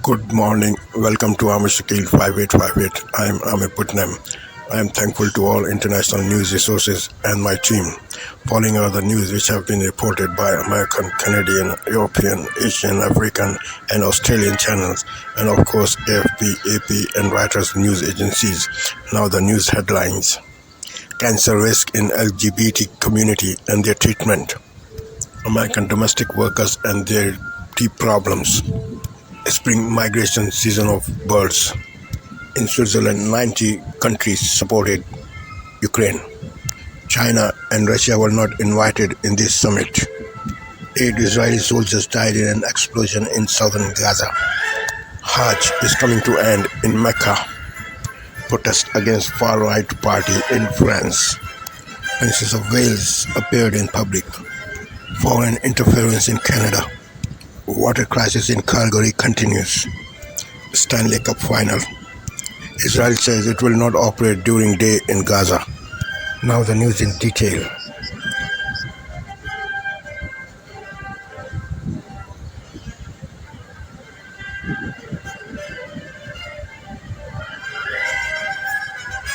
Good morning. Welcome to Amir 5858. I am Amir Putnam. I am thankful to all international news resources and my team. Following are the news which have been reported by American, Canadian, European, Asian, African, and Australian channels, and of course AFP, AP, and Reuters news agencies. Now the news headlines. Cancer risk in LGBT community and their treatment. American domestic workers and their deep problems. Spring migration season of birds. In Switzerland, 90 countries supported Ukraine. China and Russia were not invited in this summit. 8 Israeli soldiers died in an explosion in southern Gaza. Hajj is coming to end in Mecca. Protest against far-right party in France. Princess of Wales appeared in public. Foreign interference in Canada. Water crisis in Calgary continues. Stanley Cup final. Israel says it will not operate during day in Gaza. Now the news in detail.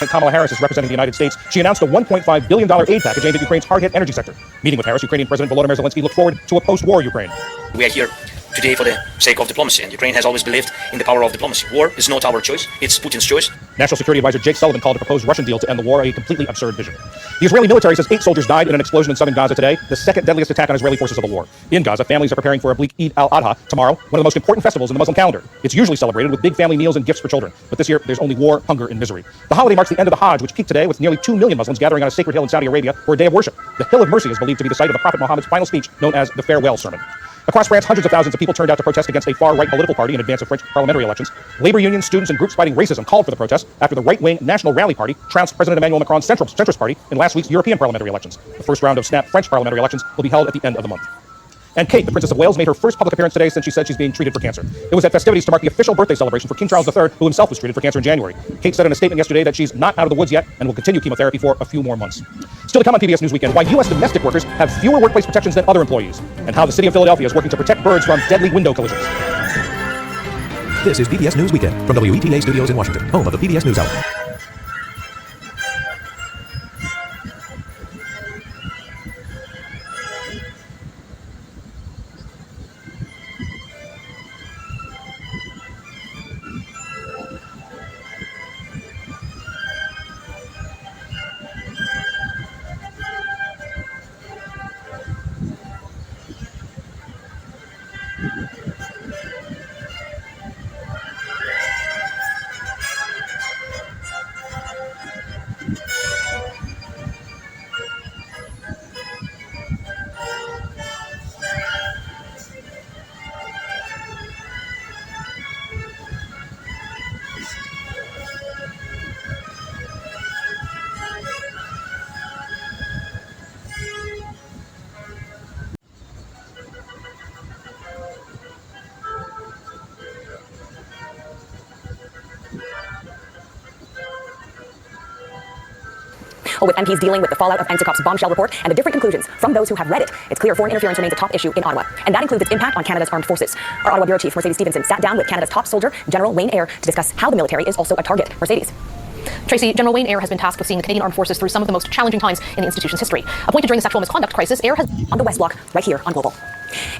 Kamala Harris is representing the United States. She announced a $1.5 billion aid package aimed at Ukraine's hard-hit energy sector. Meeting with Harris, Ukrainian President Volodymyr Zelensky looked forward to a post-war Ukraine. We are here today for the sake of diplomacy, and Ukraine has always believed in the power of diplomacy. War is not our choice, it's Putin's choice. National Security Advisor Jake Sullivan called a proposed Russian deal to end the war a completely absurd vision. The Israeli military says 8 soldiers died in an explosion in southern Gaza today, the second deadliest attack on Israeli forces of the war. In Gaza, families are preparing for a bleak Eid al-Adha tomorrow, one of the most important festivals in the Muslim calendar. It's usually celebrated with big family meals and gifts for children, but this year there's only war, hunger, and misery. The holiday marks the end of the Hajj, which peaked today with nearly 2 million Muslims gathering on a sacred hill in Saudi Arabia for a day of worship. The Hill of Mercy is believed to be the site of the Prophet Muhammad's final speech, known as the Farewell Sermon. Across France, hundreds of thousands of people turned out to protest against a far-right political party in advance of French parliamentary elections. Labor unions, students, and groups fighting racism called for the protest after the right-wing National Rally Party trounced President Emmanuel Macron's centrist party in last week's European parliamentary elections. The first round of snap French parliamentary elections will be held at the end of the month. And Kate, the Princess of Wales, made her first public appearance today since she said she's being treated for cancer. It was at festivities to mark the official birthday celebration for King Charles III, who himself was treated for cancer in January. Kate said in a statement yesterday that she's not out of the woods yet and will continue chemotherapy for a few more months. Still to come on PBS News Weekend, why U.S. domestic workers have fewer workplace protections than other employees, and how the city of Philadelphia is working to protect birds from deadly window collisions. This is PBS News Weekend from WETA Studios in Washington, home of the PBS NewsHour. With MPs dealing with the fallout of NSICOP's bombshell report and the different conclusions from those who have read it, it's clear foreign interference remains a top issue in Ottawa, and that includes its impact on Canada's armed forces. Our Ottawa Bureau Chief, Mercedes Stephenson, sat down with Canada's top soldier, General Wayne Eyre, to discuss how the military is also a target. Mercedes. Tracy, General Wayne Eyre has been tasked with seeing the Canadian Armed Forces through some of the most challenging times in the institution's history. Appointed during the sexual misconduct crisis, Eyre has on the West Block, right here on Global.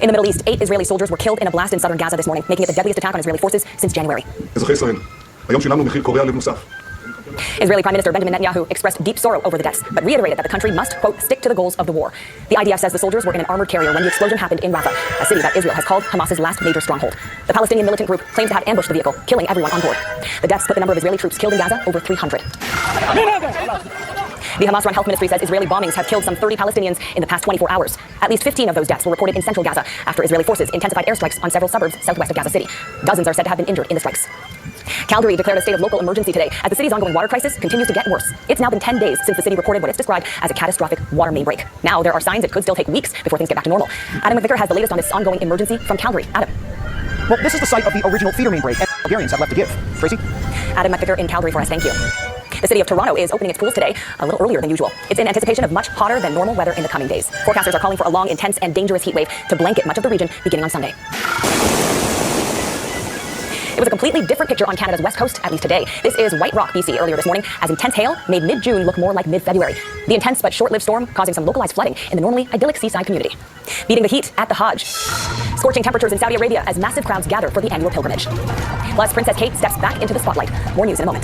In the Middle East, 8 Israeli soldiers were killed in a blast in southern Gaza this morning, making it the deadliest attack on Israeli forces since January. Israeli Prime Minister Benjamin Netanyahu expressed deep sorrow over the deaths, but reiterated that the country must, quote, stick to the goals of the war. The IDF says the soldiers were in an armored carrier when the explosion happened in Rafah, a city that Israel has called Hamas's last major stronghold. The Palestinian militant group claims to have ambushed the vehicle, killing everyone on board. The deaths put the number of Israeli troops killed in Gaza over 300. The Hamas-run health ministry says Israeli bombings have killed some 30 Palestinians in the past 24 hours. At least 15 of those deaths were reported in central Gaza after Israeli forces intensified airstrikes on several suburbs southwest of Gaza City. Dozens are said to have been injured in the strikes. Calgary declared a state of local emergency today as the city's ongoing water crisis continues to get worse. It's now been 10 days since the city reported what it's described as a catastrophic water main break. Now there are signs it could still take weeks before things get back to normal. Adam McVicker has the latest on this ongoing emergency from Calgary. Adam. Well, this is the site of the original feeder main break, and Calgarians have left to give. Tracy? Adam McVicker in Calgary for us, thank you. The city of Toronto is opening its pools today a little earlier than usual. It's in anticipation of much hotter than normal weather in the coming days. Forecasters are calling for a long, intense, and dangerous heat wave to blanket much of the region beginning on Sunday. It was a completely different picture on Canada's west coast, at least today. This is White Rock, BC, earlier this morning, as intense hail made mid-June look more like mid-February. The intense but short-lived storm causing some localized flooding in the normally idyllic seaside community. Beating the heat at the Hajj. Scorching temperatures in Saudi Arabia as massive crowds gather for the annual pilgrimage. Plus, Princess Kate steps back into the spotlight. More news in a moment.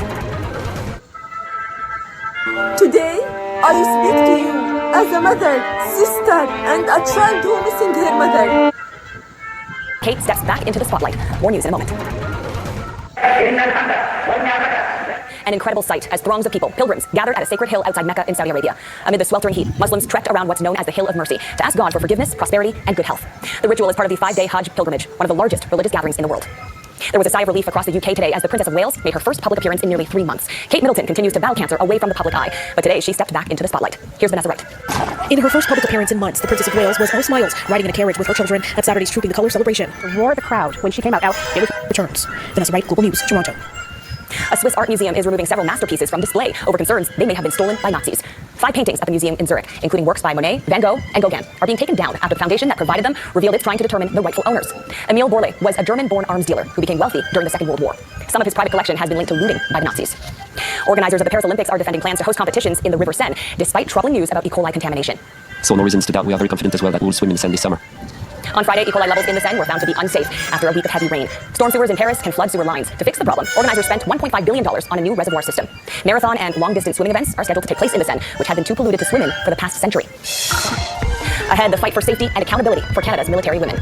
Today, I speak to you as a mother, sister, and a child who missing her mother. Kate steps back into the spotlight. More news in a moment. An incredible sight as throngs of people, pilgrims, gathered at a sacred hill outside Mecca in Saudi Arabia. Amid the sweltering heat, Muslims trekked around what's known as the Hill of Mercy to ask God for forgiveness, prosperity, and good health. The ritual is part of the 5-day Hajj pilgrimage, one of the largest religious gatherings in the world. There was a sigh of relief across the UK today as the Princess of Wales made her first public appearance in nearly 3 months. Kate Middleton continues to battle cancer away from the public eye, but today she stepped back into the spotlight. Here's Vanessa Wright. In her first public appearance in months, the Princess of Wales was all smiles, riding in a carriage with her children at Saturday's Trooping the Colours celebration. The roar of the crowd when she came out returns. Vanessa Wright, Global News, Toronto. A Swiss art museum is removing several masterpieces from display over concerns they may have been stolen by Nazis. 5 paintings at the museum in Zurich, including works by Monet, Van Gogh, and Gauguin, are being taken down after the foundation that provided them revealed it's trying to determine the rightful owners. Emil Borle was a German-born arms dealer who became wealthy during the Second World War. Some of his private collection has been linked to looting by the Nazis. Organizers of the Paris Olympics are defending plans to host competitions in the River Seine, despite troubling news about E. coli contamination. So no reasons to doubt. We are very confident as well that we'll swim in the Seine this summer. On Friday, E. coli levels in the Seine were found to be unsafe after a week of heavy rain. Storm sewers in Paris can flood sewer lines. To fix the problem, organizers spent $1.5 billion on a new reservoir system. Marathon and long-distance swimming events are scheduled to take place in the Seine, which had been too polluted to swim in for the past century. Ahead, the fight for safety and accountability for Canada's military women.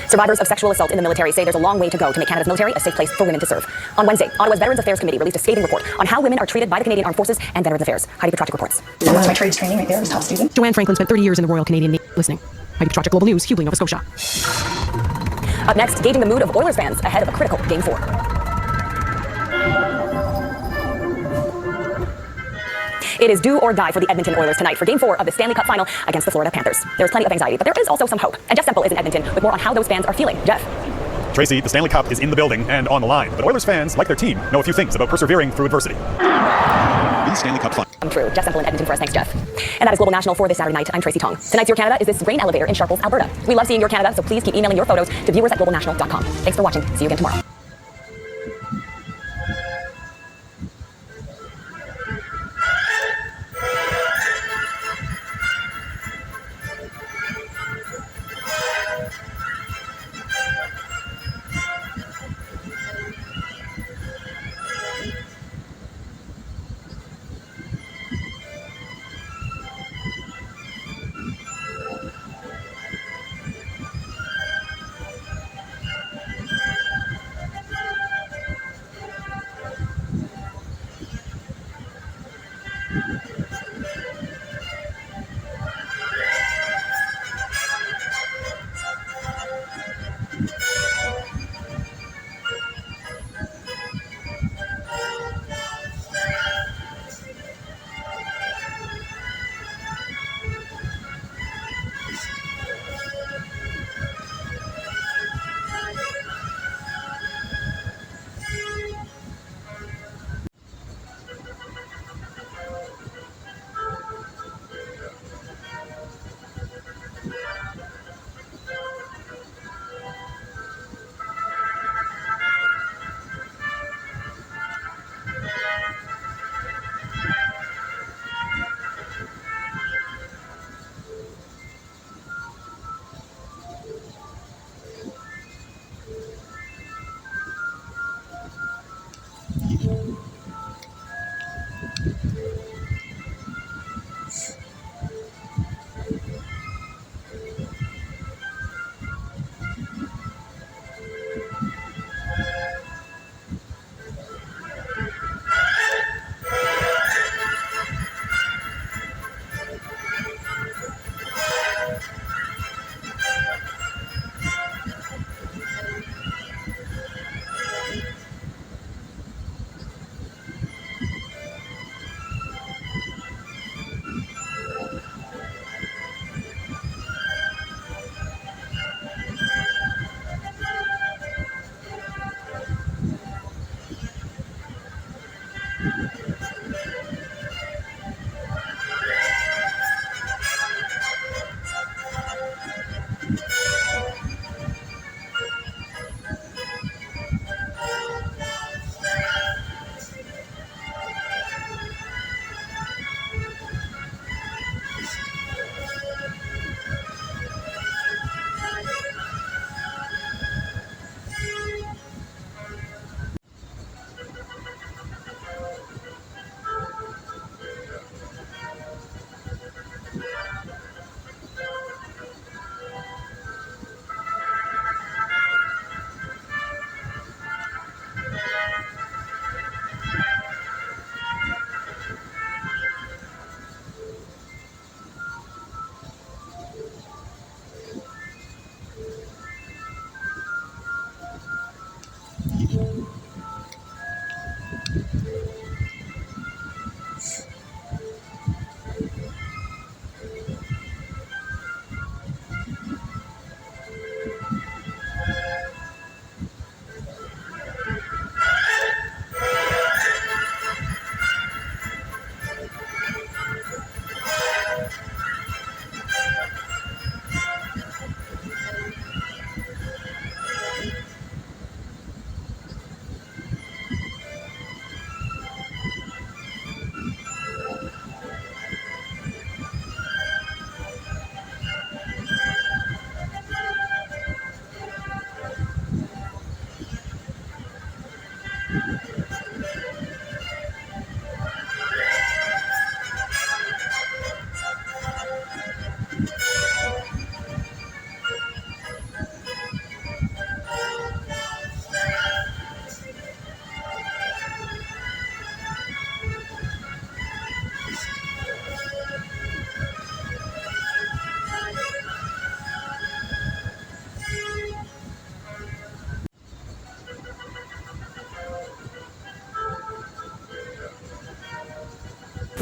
Survivors of sexual assault in the military say there's a long way to go to make Canada's military a safe place for women to serve. On Wednesday, Ottawa's Veterans Affairs Committee released a scathing report on how women are treated by the Canadian Armed Forces and Veterans Affairs. Heidi Petracek reports. That's my trades training right there. I was top student. Joanne Franklin spent 30 years in the Royal Canadian Navy. Listening. Heidi Petracek, Global News, Hughley, Nova Scotia. Up next, gauging the mood of Oilers fans ahead of a critical Game 4. It is do or die for the Edmonton Oilers tonight for Game 4 of the Stanley Cup Final against the Florida Panthers. There's plenty of anxiety, but there is also some hope. And Jeff Semple is in Edmonton with more on how those fans are feeling. Jeff. Tracy, the Stanley Cup is in the building and on the line, but Oilers fans, like their team, know a few things about persevering through adversity. The Stanley Cup Final. True. Jeff Semple in Edmonton for us. Thanks, Jeff. And that is Global National for this Saturday night. I'm Tracy Tong. Tonight's Your Canada is this grain elevator in Sharples, Alberta. We love seeing your Canada, so please keep emailing your photos to viewers@globalnational.com. Thanks for watching. See you again tomorrow.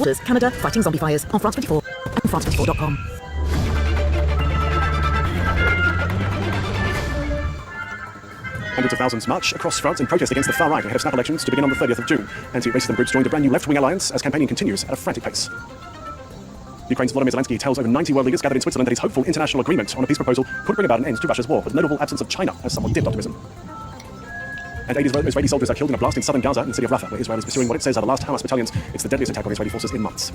Borders, Canada, fighting zombie fires on France 24 and France24.com. Hundreds of thousands march across France in protest against the far right ahead of snap elections to begin on the 30th of June. Anti-racism groups joined a brand new left-wing alliance as campaigning continues at a frantic pace. Ukraine's Volodymyr Zelensky tells over 90 world leaders gathered in Switzerland that his hopeful international agreement on a peace proposal could bring about an end to Russia's war, but the notable absence of China has somewhat dimmed optimism. And 8 Israeli soldiers are killed in a blast in southern Gaza in the city of Rafah, where Israel is pursuing what it says are the last Hamas battalions. It's the deadliest attack on Israeli forces in months.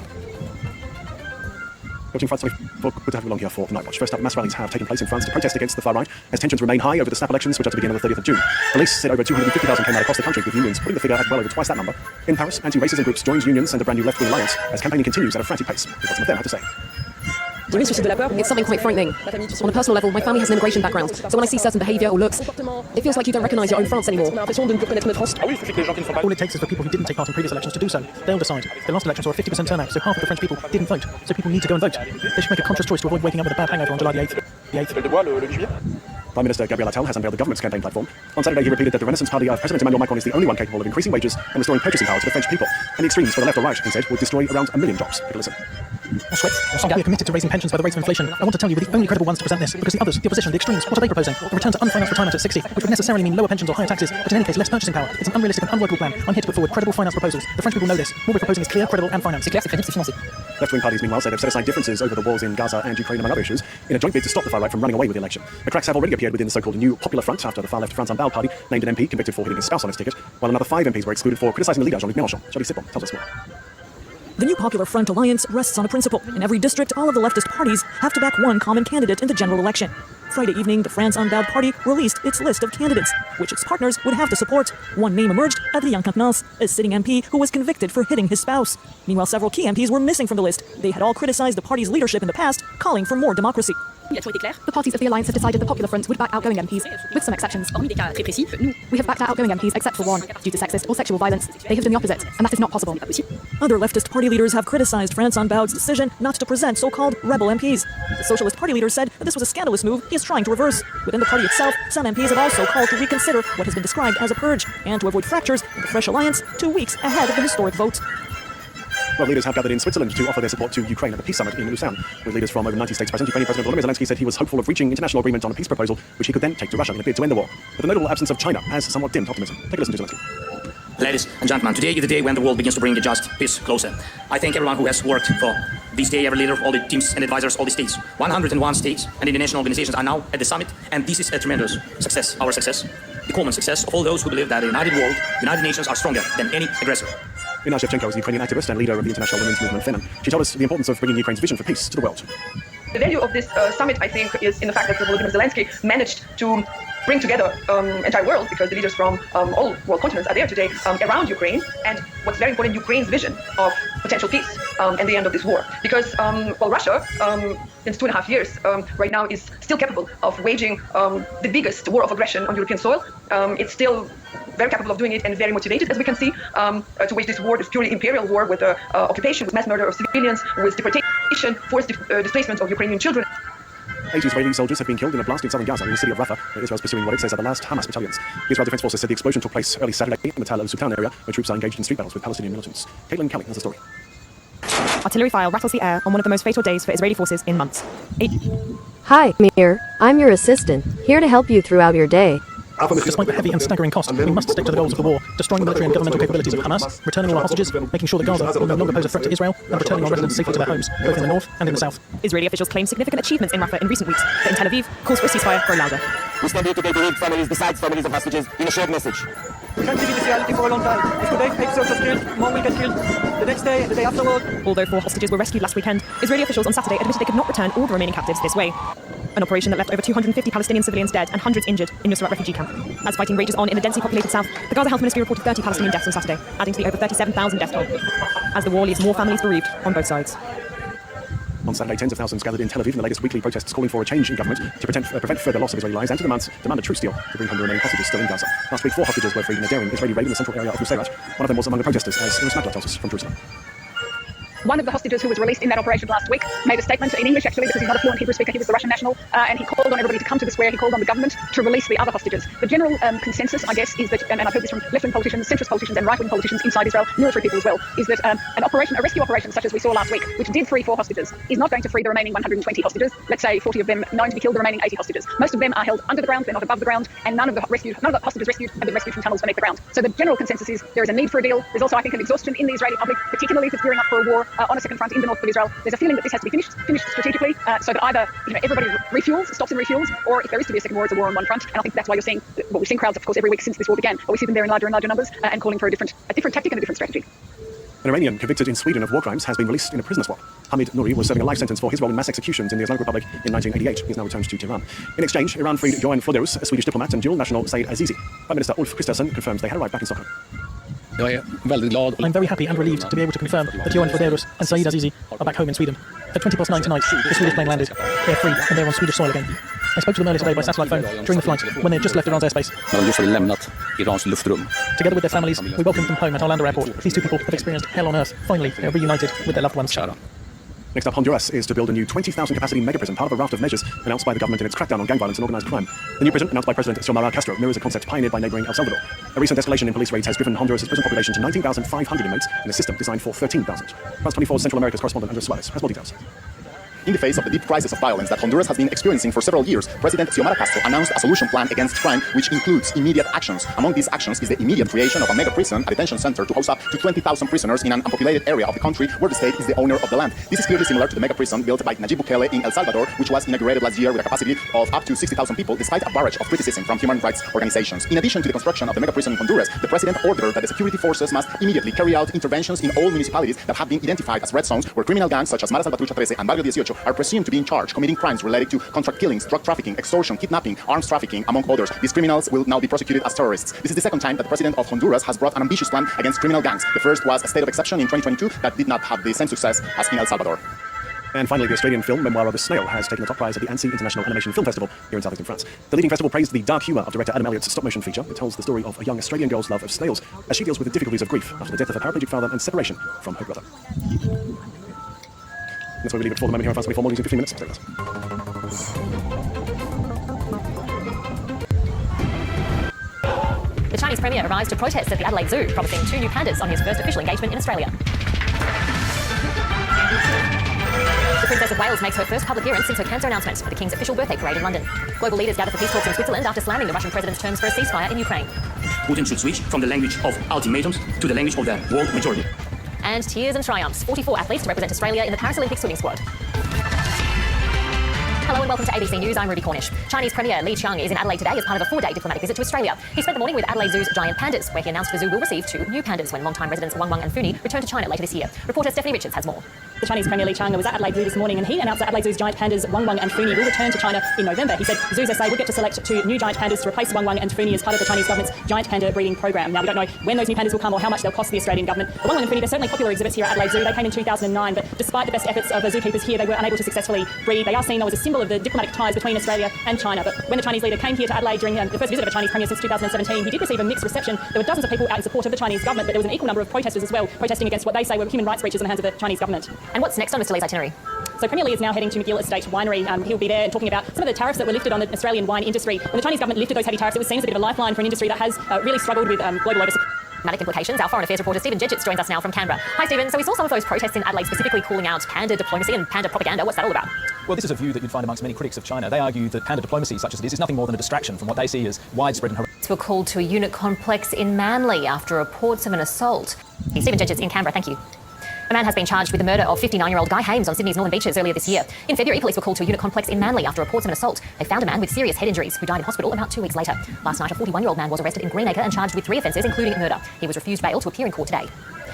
Coaching France 24, good to have you along here for the Night Watch. First up, mass rallies have taken place in France to protest against the far right as tensions remain high over the snap elections, which are to begin on the 30th of June. Police said over 250,000 came out across the country, with unions putting the figure at well over twice that number. In Paris, anti-racism groups joined unions and a brand new left-wing alliance as campaigning continues at a frantic pace. Here's what some of them have to say. It's something quite frightening. On a personal level, my family has an immigration background, so when I see certain behaviour or looks, it feels like you don't recognise your own France anymore. All it takes is for people who didn't take part in previous elections to do so. They'll decide. The last election saw a 50% turnout, so half of the French people didn't vote. So people need to go and vote. They should make a conscious choice to avoid waking up with a bad hangover on July the 8th. Prime Minister Gabriel Attal has unveiled the government's campaign platform. On Saturday, he repeated that the Renaissance Party of President Emmanuel Macron is the only one capable of increasing wages and restoring purchasing power to the French people. And the extremes, for the left or right, he said, would destroy around 1 million jobs. Take a listen. We are committed to raising pensions by the rate of inflation. I want to tell you we're the only credible ones to present this, because the others, the opposition, the extremes, what are they proposing? A return to unfinanced retirement at 60, which would necessarily mean lower pensions or higher taxes, but in any case less purchasing power. It's an unrealistic and unworkable plan. I'm here to put forward credible finance proposals. The French people know this. What we're proposing is clear, credible and financed. Left-wing parties, meanwhile, say they've set aside differences over the wars in Gaza and Ukraine, among other issues, in a joint bid to stop the far right from running away with the election. The cracks have already appeared within the so-called New Popular Front after the far-left France Unbowed party named an MP convicted for hitting his spouse on his ticket, while another 5 MPs were excluded for criticising the leader, Jean-Luc Mélenchon. Charlie Sitbon tells us more. The New Popular Front alliance rests on a principle. In every district, all of the leftist parties have to back one common candidate in the general election. Friday evening, the France Unbowed Party released its list of candidates, which its partners would have to support. One name emerged, Adrien Quatennens, a sitting MP who was convicted for hitting his spouse. Meanwhile, several key MPs were missing from the list. They had all criticized the party's leadership in the past, calling for more democracy. The parties of the alliance have decided the Popular Front would back outgoing MPs, with some exceptions. We have backed our outgoing MPs except for one, due to sexist or sexual violence. They have done the opposite, and that is not possible. Other leftist party leaders have criticized France Unbowed's decision not to present so-called rebel MPs. The Socialist Party leader said that this was a scandalous move he is trying to reverse. Within the party itself, some MPs have also called to reconsider what has been described as a purge, and to avoid fractures in the fresh alliance 2 weeks ahead of the historic vote. Well, leaders have gathered in Switzerland to offer their support to Ukraine at the Peace Summit in Lausanne, with leaders from over 90 states present. Ukrainian President Volodymyr Zelensky said he was hopeful of reaching international agreement on a peace proposal, which he could then take to Russia in a bid to end the war. But the notable absence of China has somewhat dimmed optimism. Take a listen to Zelensky. Ladies and gentlemen, today is the day when the world begins to bring a just peace closer. I thank everyone who has worked for this day, every leader, all the teams and advisors, all the states. 101 states and international organizations are now at the summit, and this is a tremendous success, our success, the common success of all those who believe that a united world, United Nations are stronger than any aggressor. Ina Shevchenko is a Ukrainian activist and leader of the international women's movement Femin. She told us the importance of bringing Ukraine's vision for peace to the world. The value of this summit, I think, is in the fact that Volodymyr Zelensky managed to bring together entire world, because the leaders from all world continents are there today around Ukraine, and what's very important, Ukraine's vision of potential peace and the end of this war. Because while Russia, since 2.5 years, right now is still capable of waging the biggest war of aggression on European soil, it's still very capable of doing it and very motivated, as we can see, to wage this war, this purely imperial war with occupation, with mass murder of civilians, with deportation, forced displacement of Ukrainian children. 8 Israeli soldiers have been killed in a blast in southern Gaza in the city of Rafah, where Israel's pursuing what it says are the last Hamas battalions. The Israel Defense Forces said the explosion took place early Saturday in the Tal al-Sultan area, where troops are engaged in street battles with Palestinian militants. Caitlin Kelly has the story. Artillery fire rattles the air on one of the most fatal days for Israeli forces in months. Hi, Amir. I'm your assistant, here to help you throughout your day. Despite the heavy and staggering cost, we must stick to the goals of the war, destroying the military and governmental capabilities of Hamas, returning all our hostages, making sure that Gaza will no longer pose a threat to Israel, and returning our residents safely to their homes, both in the north and in the south. Israeli officials claim significant achievements in Rafah in recent weeks, but in Tel Aviv, calls for a ceasefire grow louder. We stand here today to lead families besides families of hostages in a shared message. We can't live in this reality for a long time. If today 8 soldiers killed, more will get killed. The next day, the day afterward. Although 4 hostages were rescued last weekend, Israeli officials on Saturday admitted they could not return all the remaining captives this way. An operation that left over 250 Palestinian civilians dead and hundreds injured in Nusrat refugee camp. As fighting rages on in the densely populated south, the Gaza Health Ministry reported 30 Palestinian deaths on Saturday, adding to the over 37,000 death toll. As the war leaves more families bereaved on both sides. On Saturday, tens of thousands gathered in Tel Aviv in the latest weekly protests calling for a change in government to prevent further loss of Israeli lives and to demand a truce deal to bring home the remaining hostages still in Gaza. Last week, 4 hostages were freed in a daring Israeli raid in the central area of Nuseirat. One of them was among the protesters, as Iris Magla tells us from Jerusalem. One of the hostages who was released in that operation last week made a statement in English, actually, because he's not a fluent Hebrew speaker. He was the Russian national, and he called on everybody to come to the square. He called on the government to release the other hostages. The general consensus, I guess, is that, and I've heard this from left-wing politicians, centrist politicians, and right-wing politicians inside Israel, military people as well, is that a rescue operation such as we saw last week, which did free 4 hostages, is not going to free the remaining 120 hostages. Let's say 40 of them known to be killed, the remaining 80 hostages. Most of them are held under the ground; they're not above the ground, and none of the hostages rescued have been rescued from tunnels beneath the ground. So the general consensus is there is a need for a deal. There's also, I think, an exhaustion in the Israeli public, particularly if it's gearing up for a war on a second front in the north of Israel. There's a feeling that this has to be finished strategically, so that either everybody stops and refuels, or if there is to be a second war, it's a war on one front. And I think that's why you're seeing, well, we've seen crowds, of course, every week since this war began, but we see them there in larger and larger numbers and calling for a different tactic and a different strategy. An Iranian convicted in Sweden of war crimes has been released in a prisoner swap. Hamid Nouri was serving a life sentence for his role in mass executions in the Islamic Republic in 1988. He's now returned to Tehran. In exchange, Iran freed Johan Flodderus, a Swedish diplomat, and dual national Said Azizi. Prime Minister Ulf Kristersson confirms they had arrived back in Stockholm. I'm very happy and relieved to be able to confirm that Johan Flodderus and Said Azizi are back home in Sweden. At 9:20 tonight, the Swedish plane landed. They're free and they're on Swedish soil again. I spoke to them earlier today by satellite phone during the flight when they had just left Iran's airspace. Together with their families, we welcomed them home at Arlanda Airport. These 2 people have experienced hell on earth. Finally, they are reunited with their loved ones. Next up, Honduras is to build a new 20,000 capacity mega prison, part of a raft of measures announced by the government in its crackdown on gang violence and organized crime. The new prison, announced by President Xiomara Castro, mirrors a concept pioneered by neighboring El Salvador. A recent escalation in police raids has driven Honduras' prison population to 19,500 inmates in a system designed for 13,000. France 24's Central America's correspondent Andres Suarez has more details. In the face of the deep crisis of violence that Honduras has been experiencing for several years, President Xiomara Castro announced a solution plan against crime which includes immediate actions. Among these actions is the immediate creation of a mega prison, a detention center to house up to 20,000 prisoners in an unpopulated area of the country where the state is the owner of the land. This is clearly similar to the mega prison built by Nayib Bukele in El Salvador, which was inaugurated last year with a capacity of up to 60,000 people, despite a barrage of criticism from human rights organizations. In addition to the construction of the mega prison in Honduras, the president ordered that the security forces must immediately carry out interventions in all municipalities that have been identified as red zones, where criminal gangs such as Mara Salvatrucha 13 and Barrio 18 are presumed to be in charge, committing crimes related to contract killings, drug trafficking, extortion, kidnapping, arms trafficking, among others. These criminals will now be prosecuted as terrorists. This is the second time that the president of Honduras has brought an ambitious plan against criminal gangs. The first was a state of exception in 2022 that did not have the same success as in El Salvador. And finally, the Australian film Memoir of a Snail has taken the top prize at the Annecy International Animation Film Festival here in Southeastern France. The leading festival praised the dark humour of director Adam Elliott's stop-motion feature. It tells the story of a young Australian girl's love of snails as she deals with the difficulties of grief after the death of her paraplegic father and separation from her brother. That's why we leave it for the moment here on France 24, more news in 15 minutes. Stay with us. The Chinese Premier arrives to protest at the Adelaide Zoo, promising 2 new pandas on his first official engagement in Australia. The Princess of Wales makes her first public appearance since her cancer announcement at the King's official birthday parade in London. Global leaders gather for peace talks in Switzerland after slamming the Russian president's terms for a ceasefire in Ukraine. Putin should switch from the language of ultimatums to the language of the world majority. And tears and triumphs. 44 athletes to represent Australia in the Paris Olympic swimming squad. Hello and welcome to ABC News. I'm Ruby Cornish. Chinese Premier Li Qiang is in Adelaide today as part of a 4-day diplomatic visit to Australia. He spent the morning with Adelaide Zoo's giant pandas, where he announced the zoo will receive 2 new pandas when longtime residents Wang Wang and Funi return to China later this year. Reporter Stephanie Richards has more. The Chinese Premier Li Qiang was at Adelaide Zoo this morning and he announced that Adelaide Zoo's giant pandas Wang Wang and Funi will return to China in November. He said Zoos SA would get to select 2 new giant pandas to replace Wang Wang and Funi as part of the Chinese government's giant panda breeding program. Now, we don't know when those new pandas will come or how much they'll cost the Australian government. But Wang Wang and Funi, they're certainly popular exhibits here at Adelaide Zoo. They came in 2009, but despite the best efforts of the zookeepers here, they were unable to successfully breed. They are seen, though, as a symbol of the diplomatic ties between Australia and China. But when the Chinese leader came here to Adelaide during the first visit of a Chinese premier since 2017, he did receive a mixed reception. There were dozens of people out in support of the Chinese government, but there was an equal number of protesters as well, protesting against what they say were human rights breaches in the hands of the Chinese government. And what's next on Mr. Lee's itinerary? So Premier Li is now heading to McGill Estate Winery. He'll be there talking about some of the tariffs that were lifted on the Australian wine industry. When the Chinese government lifted those heavy tariffs, it was seen as a bit of a lifeline for an industry that has really struggled with global oversupply. Dramatic implications. Our foreign affairs reporter Stephen Jedgetts joins us now from Canberra. Hi Stephen, so we saw some of those protests in Adelaide specifically calling out panda diplomacy and panda propaganda. What's that all about? Well, this is a view that you'd find amongst many critics of China. They argue that panda diplomacy, such as it is nothing more than a distraction from what they see as widespread and horrific. Were called to a unit complex in Manly after reports of an assault. Stephen Jedgetts in Canberra, thank you. A man has been charged with the murder of 59-year-old Guy Hames on Sydney's northern beaches earlier this year. In February, police were called to a unit complex in Manly after reports of an assault. They found a man with serious head injuries who died in hospital about 2 weeks later. Last night, a 41-year-old man was arrested in Greenacre and charged with 3 offences, including murder. He was refused bail to appear in court today.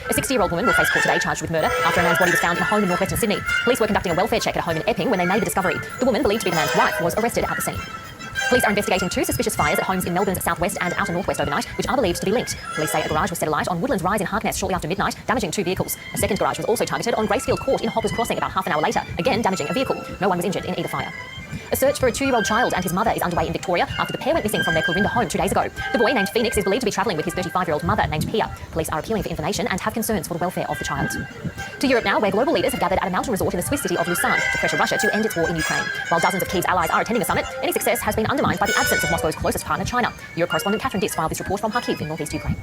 A 60-year-old woman will face court today charged with murder after a man's body was found in a home in northwestern Sydney. Police were conducting a welfare check at a home in Epping when they made the discovery. The woman, believed to be the man's wife, was arrested at the scene. Police are investigating 2 suspicious fires at homes in Melbourne's southwest and outer northwest overnight, which are believed to be linked. Police say a garage was set alight on Woodlands Rise in Harkness shortly after midnight, damaging 2 vehicles. A second garage was also targeted on Gracefield Court in Hoppers Crossing about half an hour later, again damaging a vehicle. No one was injured in either fire. A search for a 2-year-old child and his mother is underway in Victoria after the pair went missing from their Clarinda home 2 days ago. The boy, named Phoenix, is believed to be travelling with his 35-year-old mother, named Pia. Police are appealing for information and have concerns for the welfare of the child. To Europe now, where global leaders have gathered at a mountain resort in the Swiss city of Lausanne to pressure Russia to end its war in Ukraine. While dozens of Kyiv's allies are attending the summit, any success has been undermined by the absence of Moscow's closest partner, China. Europe correspondent Catherine Diss filed this report from Kharkiv in northeast Ukraine.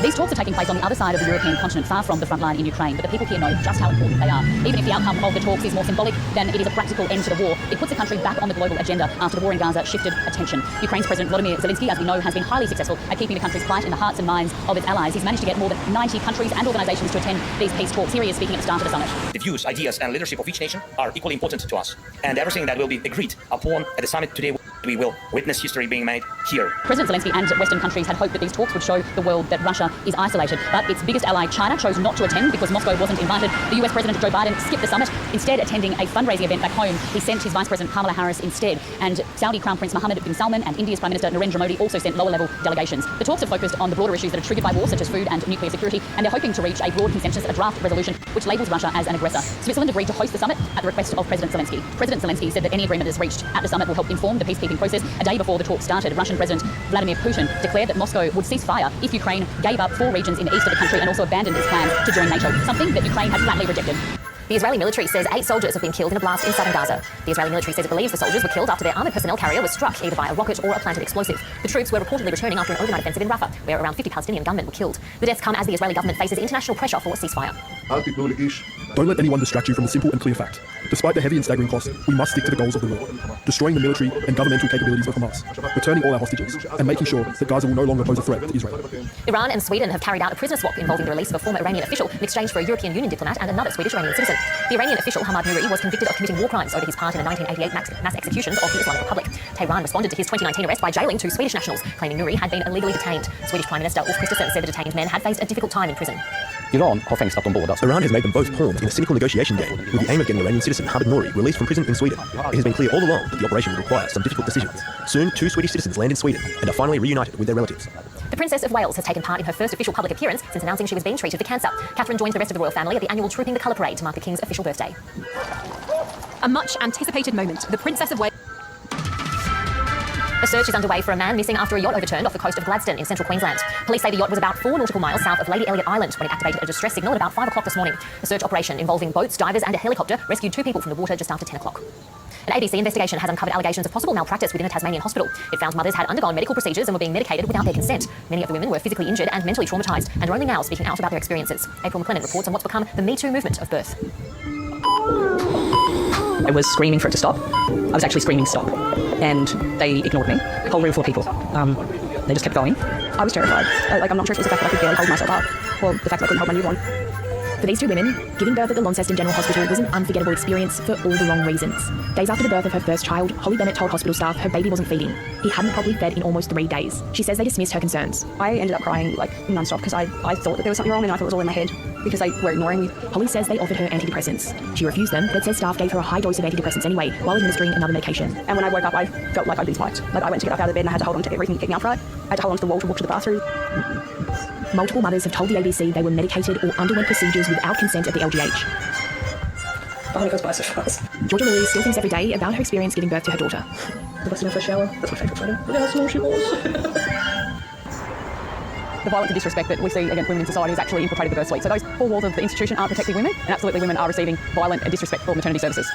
These talks are taking place on the other side of the European continent, far from the front line in Ukraine, but the people here know just how important they are. Even if the outcome of the talks is more symbolic than it is a practical end to the war, it puts the country back on the global agenda after the war in Gaza shifted attention. Ukraine's President Volodymyr Zelensky, as we know, has been highly successful at keeping the country's plight in the hearts and minds of its allies. He's managed to get more than 90 countries and organizations to attend these peace talks. Here he is speaking at the start of the summit. The views, ideas, and leadership of each nation are equally important to us. And everything that will be agreed upon at the summit today, we will witness history being made here. President Zelensky and Western countries had hoped that these talks would show the world that Russia is isolated, but its biggest ally, China, chose not to attend because Moscow wasn't invited. The US President Joe Biden skipped the summit, instead attending a fundraising event back home. He sent his Vice President Kamala Harris instead, and Saudi Crown Prince Mohammed bin Salman and India's Prime Minister Narendra Modi also sent lower-level delegations. The talks have focused on the broader issues that are triggered by war, such as food and nuclear security, and they're hoping to reach a broad consensus, a draft resolution which labels Russia as an aggressor. Switzerland agreed to host the summit at the request of President Zelensky. President Zelensky said that any agreement that's reached at the summit will help inform the peacekeeping process. A day before the talks started, Russian President Vladimir Putin declared that Moscow would cease fire if Ukraine gave up 4 regions in the east of the country and also abandoned its plans to join NATO, something that Ukraine has flatly rejected. The Israeli military says 8 soldiers have been killed in a blast in southern Gaza. The Israeli military says it believes the soldiers were killed after their armoured personnel carrier was struck either by a rocket or a planted explosive. The troops were reportedly returning after an overnight offensive in Rafah, where around 50 Palestinian gunmen were killed. The deaths come as the Israeli government faces international pressure for a ceasefire. Don't let anyone distract you from the simple and clear fact. Despite the heavy and staggering cost, we must stick to the goals of the war. Destroying the military and governmental capabilities of Hamas, returning all our hostages, and making sure that Gaza will no longer pose a threat to Israel. Iran and Sweden have carried out a prisoner swap involving the release of a former Iranian official in exchange for a European Union diplomat and another Swedish-Iranian citizen. The Iranian official, Hamad Nouri, was convicted of committing war crimes over his part in the 1988 mass executions of the Islamic Republic. Tehran responded to his 2019 arrest by jailing 2 Swedish nationals, claiming Nouri had been illegally detained. Swedish Prime Minister Ulf Kristersson said the detained men had faced a difficult time in prison. Iran har fängslat dem båda. Iran has made them both pawns in a cynical negotiation game with the aim of getting Iranian citizen Hamad Nouri released from prison in Sweden. It has been clear all along that the operation would require some difficult decisions. Soon, 2 Swedish citizens land in Sweden and are finally reunited with their relatives. The Princess of Wales has taken part in her first official public appearance since announcing she was being treated for cancer. Catherine joined the rest of the royal family at the annual Trooping the Colour Parade to mark the King's official birthday. A much-anticipated moment. The Princess of Wales. A search is underway for a man missing after a yacht overturned off the coast of Gladstone in central Queensland. Police say the yacht was about 4 nautical miles south of Lady Elliot Island when it activated a distress signal at about 5 o'clock this morning. A search operation involving boats, divers and a helicopter rescued 2 people from the water just after 10 o'clock. An ABC investigation has uncovered allegations of possible malpractice within a Tasmanian hospital. It found mothers had undergone medical procedures and were being medicated without their consent. Many of the women were physically injured and mentally traumatised and are only now speaking out about their experiences. April McLennan reports on what's become the Me Too movement of birth. I was screaming for it to stop. I was actually screaming stop. And they ignored me. A whole room full of people. They just kept going. I was terrified. I'm not sure if it was the fact that I could barely hold myself up, or the fact that I couldn't hold my newborn. For these 2 women, giving birth at the Launceston General Hospital was an unforgettable experience for all the wrong reasons. Days after the birth of her first child, Holly Bennett told hospital staff her baby wasn't feeding. He hadn't properly fed in almost 3 days. She says they dismissed her concerns. I ended up crying non-stop because I thought that there was something wrong and I thought it was all in my head because they were ignoring me. Holly says they offered her antidepressants. She refused them, but says staff gave her a high dose of antidepressants anyway while administering another medication. And when I woke up, I felt like I'd been spiked. I went to get up out of the bed and I had to hold on to everything to get me upright. I had to hold on to the wall to walk to the bathroom. Multiple mothers have told the ABC they were medicated or underwent procedures without consent at the LGH. Oh, it goes by so fast. Georgia Lily still thinks every day about her experience giving birth to her daughter. The best in my first shower. That's my favourite photo. Look at how small she was. The violence and disrespect that we see against women in society is actually infiltrated the birth suite. So those 4 walls of the institution aren't protecting women, and absolutely women are receiving violent and disrespectful maternity services.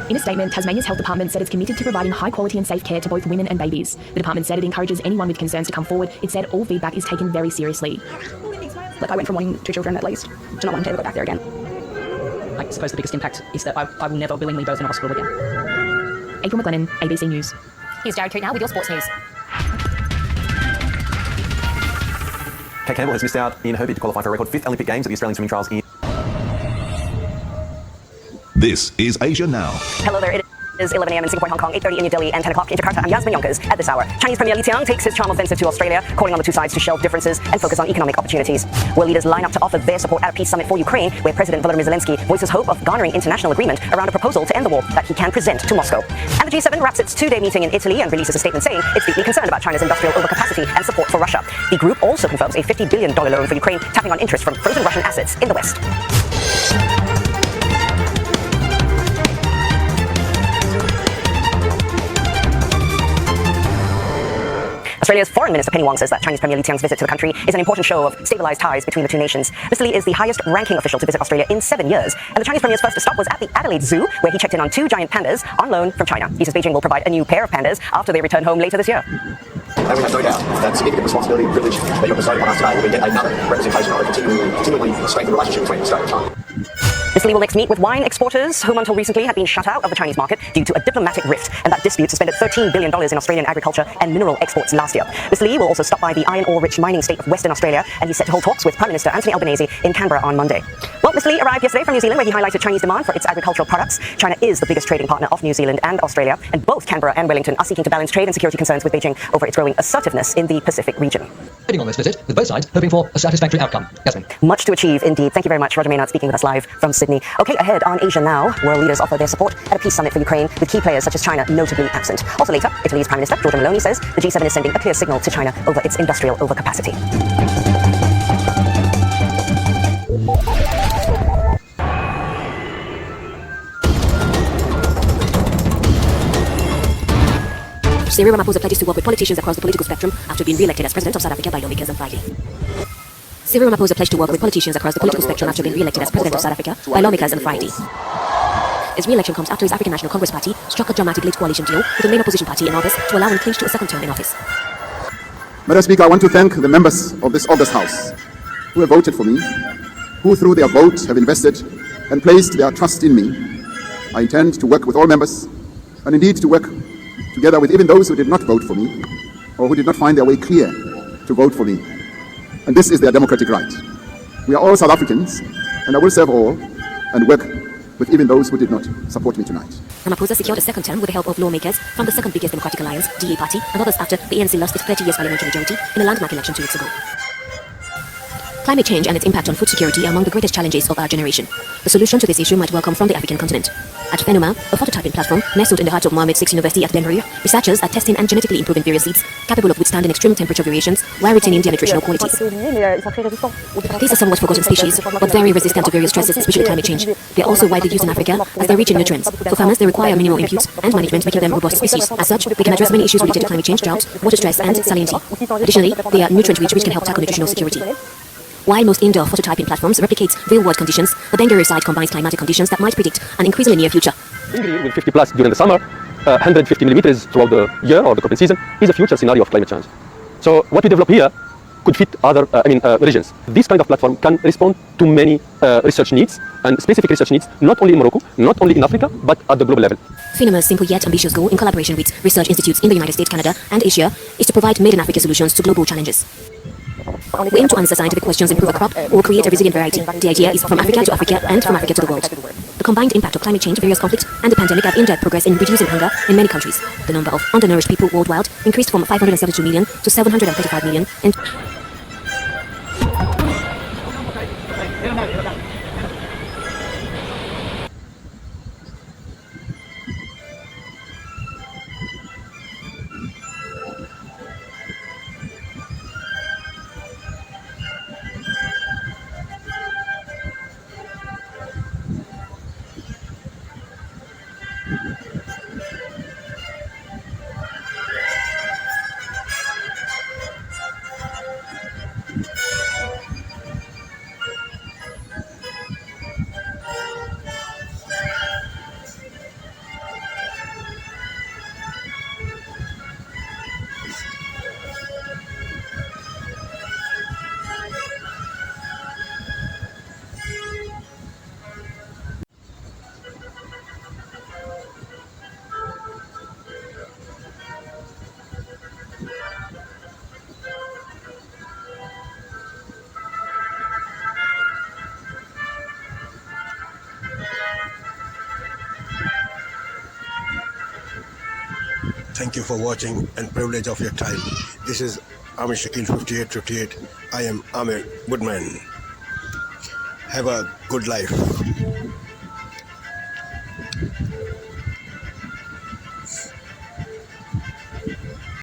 In a statement, Tasmania's health department said it's committed to providing high quality and safe care to both women and babies. The department said it encourages anyone with concerns to come forward. It said all feedback is taken very seriously. I went from wanting 2 children at least to not wanting to ever go back there again. I suppose the biggest impact is that I will never willingly birth in a hospital again. April McLennan, ABC News. Here's Jared Coote now with your sports news. Kate Campbell has missed out in her bid to qualify for a record 5th Olympic Games at the Australian swimming trials in... This is Asia Now. Hello there, it is 11 a.m. in Singapore, Hong Kong, 8:30 in New Delhi, and 10 o'clock in Jakarta. I'm Yasmin Yonkers. At this hour, Chinese Premier Li Qiang takes his charm offensive to Australia, calling on the 2 sides to shelve differences and focus on economic opportunities. World leaders line up to offer their support at a peace summit for Ukraine, where President Volodymyr Zelensky voices hope of garnering international agreement around a proposal to end the war that he can present to Moscow. And the G7 wraps its 2-day meeting in Italy and releases a statement saying it's deeply concerned about China's industrial overcapacity and support for Russia. The group also confirms a $50 billion loan for Ukraine, tapping on interest from frozen Russian assets in the West. Australia's Foreign Minister Penny Wong says that Chinese Premier Li Qiang's visit to the country is an important show of stabilized ties between the two nations. Mr. Li is the highest-ranking official to visit Australia in 7 years, and the Chinese Premier's first stop was at the Adelaide Zoo, where he checked in on 2 giant pandas on loan from China. He says Beijing will provide a new pair of pandas after they return home later this year. And we have no doubt that significant responsibility and privilege that you're bestowing on us today will be yet another representation of the continually strengthened relationship between Australia and China. Mr. Li will next meet with wine exporters, whom until recently had been shut out of the Chinese market due to a diplomatic rift, and that dispute suspended $13 billion in Australian agriculture and mineral exports last year. Mr. Li will also stop by the iron ore-rich mining state of Western Australia, and he's set to hold talks with Prime Minister Anthony Albanese in Canberra on Monday. Well, Mr. Li arrived yesterday from New Zealand, where he highlighted Chinese demand for its agricultural products. China is the biggest trading partner of New Zealand and Australia, and both Canberra and Wellington are seeking to balance trade and security concerns with Beijing over its growing assertiveness in the Pacific region. On this visit, with both sides hoping for a satisfactory outcome. Yasmin. Much to achieve, indeed. Thank you very much. Roger Maynard speaking with us live from Sydney. Okay, ahead on Asia Now, world leaders offer their support at a peace summit for Ukraine, with key players such as China notably absent. Also later, Italy's Prime Minister, Giorgia Meloni, says the G7 is sending a clear signal to China over its industrial overcapacity. Cyril Ramaphosa pledges to work with politicians across the political spectrum after being re-elected as President of South Africa by lawmakers on Friday. Cyril Ramaphosa pledged to work with politicians across the political spectrum after being re-elected as President of South Africa by lawmakers on Friday. His re-election comes after his African National Congress party struck a dramatic late coalition deal with the main opposition party in August to allow him clinch to a second term in office. Madam Speaker, I want to thank the members of this August House who have voted for me, who through their vote have invested and placed their trust in me. I intend to work with all members, and indeed to work together with even those who did not vote for me, or who did not find their way clear to vote for me. And this is their democratic right. We are all South Africans, and I will serve all and work with even those who did not support me tonight. Ramaphosa secured a second term with the help of lawmakers from the second biggest Democratic Alliance, DA party, and others after the ANC lost its 30 years parliamentary majority in a landmark election 2 weeks ago. Climate change and its impact on food security are among the greatest challenges of our generation. The solution to this issue might well come from the African continent. At Fenoma, a phototyping platform nestled in the heart of Mohammed VI University at Benria, researchers are testing and genetically improving various seeds capable of withstanding extreme temperature variations while retaining their nutritional qualities. These are somewhat forgotten species, but very resistant to various stresses, especially climate change. They are also widely used in Africa as they're rich in nutrients. For farmers, they require minimal inputs and management, making them robust species. As such, they can address many issues related to climate change, drought, water stress, and salinity. Additionally, they are nutrient-rich, which can help tackle nutritional security. While most indoor phototyping platforms replicates real-world conditions, the Bengali site combines climatic conditions that might predict an increasingly near future. With 50 plus during the summer, 150 millimeters throughout the year or the cropping season is a future scenario of climate change. So what we develop here could fit other regions. This kind of platform can respond to many research needs and specific research needs, not only in Morocco, not only in Africa, but at the global level. Fenoma's simple yet ambitious goal, in collaboration with research institutes in the United States, Canada, and Asia, is to provide made-in-Africa solutions to global challenges. We aim to answer scientific questions, improve a crop, or create a resilient variety. The idea is from Africa to Africa and from Africa to the world. The combined impact of climate change, various conflicts, and the pandemic have hindered progress in reducing hunger in many countries. The number of undernourished people worldwide increased from 572 million to 735 million in Thank you for watching and privilege of your time. This is Amir Shakil 5858. I am Amir Goodman. Have a good life.